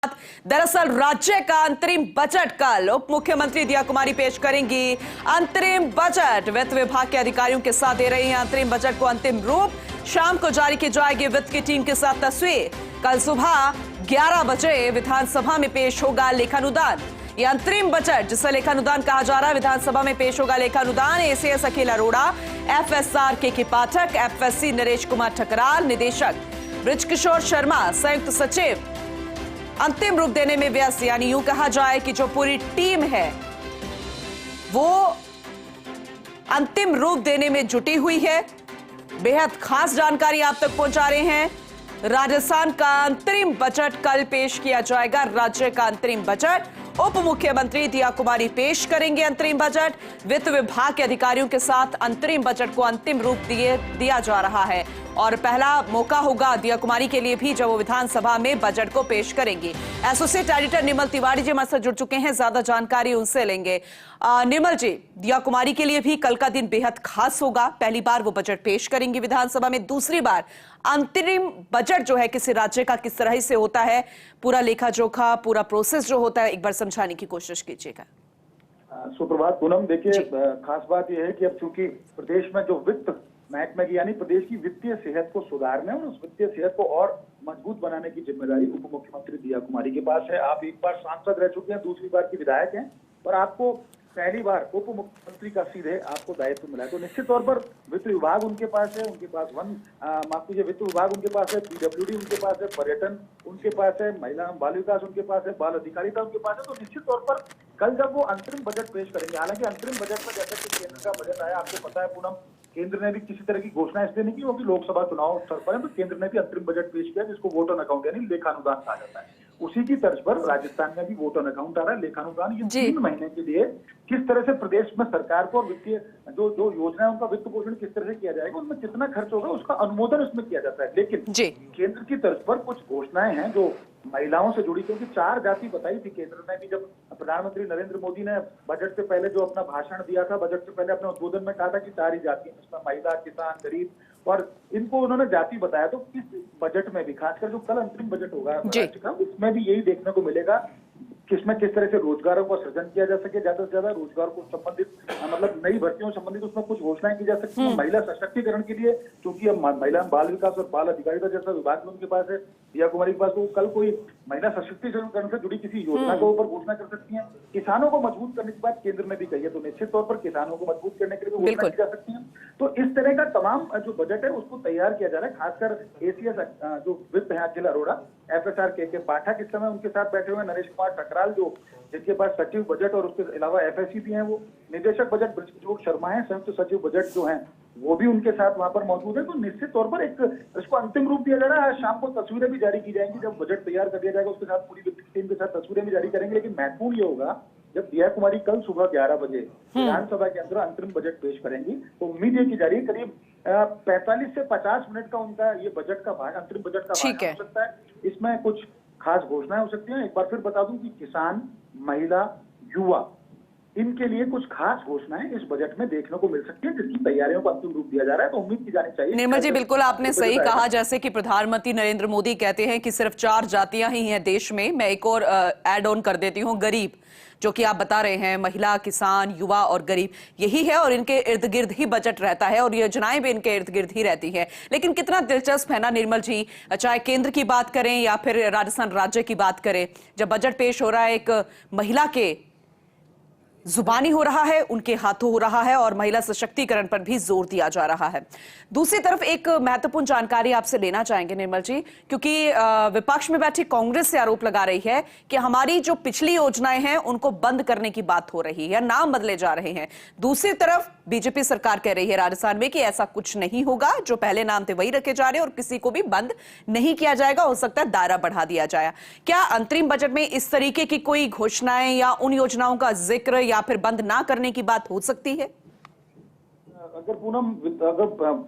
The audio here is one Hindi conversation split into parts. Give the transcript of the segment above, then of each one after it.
दरअसल राज्य का अंतरिम बजट कल उप मुख्यमंत्री दिया कुमारी पेश करेंगी। अंतरिम बजट वित्त विभाग के अधिकारियों के साथ दे रही हैं अंतरिम बजट को अंतिम रूप। शाम को जारी की जाएगी वित्त की टीम के साथ तस्वीर। कल सुबह 11 बजे विधानसभा में पेश होगा लेखानुदान। ये अंतरिम बजट जिसे लेखानुदान कहा जा रहा है, विधानसभा में पेश होगा लेखानुदान। एसीएस अखिल अरोड़ा, एफएसआर के पाठक, एफएससी नरेश कुमार ठकराल, निदेशक ब्रिजकिशोर शर्मा, संयुक्त सचिव अंतिम रूप देने में व्यस्त। यानी यूं कहा जाए कि जो पूरी टीम है वो अंतिम रूप देने में जुटी हुई है। बेहद खास जानकारी आप तक पहुंचा रहे हैं। राजस्थान का अंतरिम बजट कल पेश किया जाएगा। राज्य का अंतरिम बजट उप मुख्यमंत्री दिया कुमारी पेश करेंगे। अंतरिम बजट वित्त विभाग के अधिकारियों के साथ अंतरिम बजट को अंतिम रूप दिया जा रहा है और पहला मौका होगा दिया कुमारी के लिए भी जब वो विधानसभा में बजट को पेश करेंगी। एसोसिएट एडिटर निर्मल तिवारी जी हमारे साथ जुड़ चुके हैं, ज्यादा जानकारी उनसे लेंगे। निर्मल जी, दिया कुमारी के लिए भी कल का दिन बेहद खास होगा। पहली बार वो बजट पेश करेंगी विधानसभा में, दूसरी बार अंतरिम बजट जो है किसी राज्य का किस तरह से होता है, पूरा लेखा जोखा, पूरा प्रोसेस जो होता है, एक बार समझाने की कोशिश कीजिएगा। सुप्रभात पूनम। देखिए, खास बात यह है कि अब चूंकि प्रदेश में जो वित्त महकमे की यानी प्रदेश की वित्तीय सेहत को सुधारने और उस वित्तीय सेहत को और मजबूत बनाने की जिम्मेदारी उप मुख्यमंत्री दिया कुमारी के पास है। आप एक बार सांसद रह चुके हैं, दूसरी बार की विधायक हैं और आपको पहली बार उप मुख्यमंत्री का सीधे आपको दायित्व मिला है। तो निश्चित तौर पर वित्त विभाग उनके पास है, उनके पास वित्त विभाग उनके पास है, पीडब्ल्यूडी उनके पास है, पर्यटन उनके पास है, महिला बाल विकास उनके पास है, बाल अधिकारिता उनके पास है। तो निश्चित तौर पर कल जब वो अंतरिम बजट पेश करेंगे, हालांकि अंतरिम बजट में जैसे कि केंद्र का बजट आया, आपको पता है पूनम, केंद्र ने भी किसी तरह की घोषणा इसलिए नहीं की क्योंकि लोकसभा चुनाव स्तर पर है, तो केंद्र ने भी अंतरिम बजट पेश किया जिसको वोट ऑन अकाउंट यानी लेखानुदान कहा जाता है। उसी की तर्ज पर राजस्थान में भी वोट ऑन अकाउंट आ रहा है, लेखानुदान। ये 3 महीने के लिए किस तरह से प्रदेश में सरकार को वित्तीय जो योजना है उनका वित्त पोषण किस तरह से किया जाएगा, उनमें कितना खर्च होगा उसका अनुमोदन उसमें किया जाता है। लेकिन केंद्र की तर्ज पर कुछ घोषणाएं हैं जो महिलाओं से जुड़ी, क्योंकि 4 जाति बताई थी केंद्र ने भी। जब प्रधानमंत्री नरेंद्र मोदी ने बजट से पहले जो अपना भाषण दिया था, बजट से पहले अपने उद्बोधन में कहा था कि 4 ही जाति इसमें महिला, किसान, गरीब, और इनको उन्होंने जाति बताया। तो इस बजट में भी खासकर जो कल अंतरिम बजट होगा राज्य का, उसमें भी यही देखने को मिलेगा किसमें किस तरह से रोजगारों का सृजन किया जा सके, ज्यादा से ज्यादा रोजगार को संबंधित मतलब नई भर्तियों से संबंधित उसमें कुछ घोषणाएं की जा सकती है। महिला सशक्तिकरण के लिए, क्योंकि अब महिला बाल विकास और बाल अधिकारिता जैसा विभाग उनके पास है, दिया कुमारी के पास, तो कल कोई महिला सशक्तिकरण से जुड़ी किसी योजना के ऊपर घोषणा कर सकती है। किसानों को मजबूत करने की बात केंद्र ने भी कही है, तो निश्चित तौर पर किसानों को मजबूत करने के लिए घोषणा की जा सकती है। तो इस तरह का तमाम जो बजट है उसको तैयार किया जा रहा है। खासकर एसीएस जो वित्त है अखिल अरोड़ा, एफएसआर के पाठक इस समय उनके साथ बैठे हुए, नरेश कुमार ठकराल जो जिनके पास सचिव बजट और उसके अलावा एफएससी भी हैं, वो निदेशक बजट ब्रिजकिशोर शर्मा है, संयुक्त सचिव बजट जो हैं वो भी उनके साथ वहां पर मौजूद है। तो निश्चित तौर पर एक इसको अंतिम रूप दिया जा रहा है। आज शाम को तस्वीरें भी जारी की जाएंगी, जब बजट तैयार कर दिया जाएगा उसके साथ पूरी वित्त टीम के साथ तस्वीरें भी जारी करेंगे। लेकिन महत्वपूर्ण ये होगा जब दिया कुमारी कल सुबह 11 बजे विधानसभा के अंदर अंतरिम बजट पेश करेंगी, तो उम्मीद ये की जा रही है करीब 45 से 50 मिनट का उनका ये बजट का भाग, अंतरिम बजट का भाग हो सकता है। इसमें कुछ खास घोषणाएं हो सकती हैं। एक बार फिर बता दूं कि किसान, महिला, युवा, इनके लिए कुछ खास घोषणाएं इस बजट में देखने को मिल सकती है, जिसकी तैयारियों को अंतिम रूप दिया जा रहा है। तो उम्मीद की जानी चाहिए। निर्मल जी, बिल्कुल आपने सही कहा। जैसे कि प्रधानमंत्री नरेंद्र मोदी कहते हैं कि सिर्फ 4 जातियां ही हैं देश में। मैं एक और ऐड ऑन कर देती हूँ, गरीब, जो कि आप बता रहे हैं, महिला, किसान, युवा और गरीब, यही है और इनके इर्द गिर्द ही बजट रहता है और योजनाएं भी इनके इर्द गिर्द ही रहती है। लेकिन कितना दिलचस्प है ना निर्मल जी, चाहे केंद्र की बात करें या फिर राजस्थान राज्य की बात करें, जब बजट पेश हो रहा है एक महिला के जुबानी हो रहा है, उनके हाथों हो रहा है और महिला सशक्तिकरण पर भी जोर दिया जा रहा है। दूसरी तरफ एक महत्वपूर्ण जानकारी आपसे लेना चाहेंगे निर्मल जी, क्योंकि विपक्ष में बैठी कांग्रेस से आरोप लगा रही है कि हमारी जो पिछली योजनाएं हैं उनको बंद करने की बात हो रही है, नाम बदले जा रहे हैं। दूसरी तरफ बीजेपी सरकार कह रही है राजस्थान में कि ऐसा कुछ नहीं होगा, जो पहले नाम थे वही रखे जा रहे हैं और किसी को भी बंद नहीं किया जाएगा, हो सकता है दायरा बढ़ा दिया जाए। क्या अंतरिम बजट में इस तरीके की कोई घोषणाएं या उन योजनाओं का जिक्र या फिर बंद ना करने की बात हो सकती है? अगर पूनम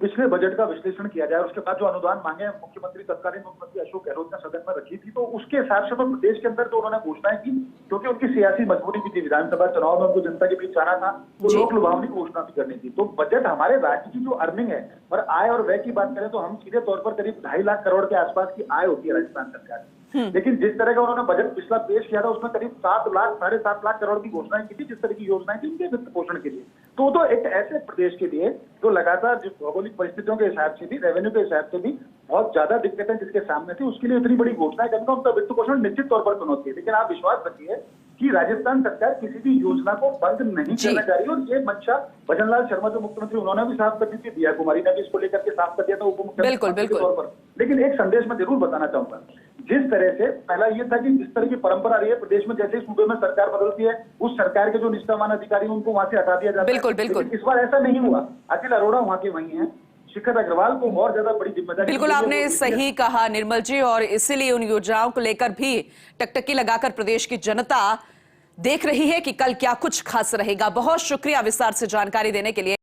पिछले बजट का विश्लेषण किया जाए, उसके बाद जो अनुदान मांगे मुख्यमंत्री तत्कालीन मुख्यमंत्री अशोक गहलोत ने सदन में रखी थी, तो उसके हिसाब से तो प्रदेश के अंदर जो उन्होंने घोषणाएं की, क्योंकि उनकी सियासी मजबूरी भी थी, विधानसभा चुनाव में उनको जनता के बीच आना था, तो लोक लुभावनी घोषणा भी करनी थी। तो बजट हमारे राज्य की जो अर्निंग है और आय और व्यय की बात करें तो हम सीधे तौर पर करीब 2.5 लाख करोड़ के आसपास की आय होती है राजस्थान सरकार की। लेकिन जिस तरह का उन्होंने बजट पिछला पेश किया था उसमें करीब 7 लाख 7.5 लाख करोड़ की घोषणाएं की थी, जिस तरह की योजनाएं थी उनके वित्त पोषण के लिए। तो एक ऐसे प्रदेश के लिए जो लगातार जिस भौगोलिक परिस्थितियों के हिसाब से भी, रेवेन्यू के हिसाब से भी बहुत ज्यादा दिक्कतें जिसके सामने थी, उसके लिए इतनी बड़ी घोषणाएं करना, उनका वित्त पोषण निश्चित तौर पर चुनौती है। लेकिन आप विश्वास रखिए कि राजस्थान सरकार किसी भी योजना को बंद नहीं करने जा रही है। और ये मंशा भजनलाल शर्मा जो मुख्यमंत्री, उन्होंने भी साफ कर दी थी, दिया कुमारी ने भी इसको लेकर के साफ कर दिया था उप मुख्यमंत्री के तौर पर। लेकिन एक संदेश मैं जरूर बताना चाहूंगा, जिस तरह से पहला ये था कि जिस तरह की परंपरा रही है प्रदेश में, जैसे ही सूबे में सरकार बदलती है उस सरकार के जो निष्ठावान अधिकारी उनको वहां से हटा दिया जाता है। बिल्कुल। इस बार ऐसा नहीं हुआ। अखिल अरोड़ा वहां के वही है, शिखर अग्रवाल को और ज्यादा बड़ी जिम्मेदारी। बिल्कुल आपने सही कहा निर्मल जी, और इसीलिए उन योजनाओं को लेकर भी टकटकी लगाकर प्रदेश की जनता देख रही है कि कल क्या कुछ खास रहेगा। बहुत शुक्रिया विस्तार से जानकारी देने के लिए।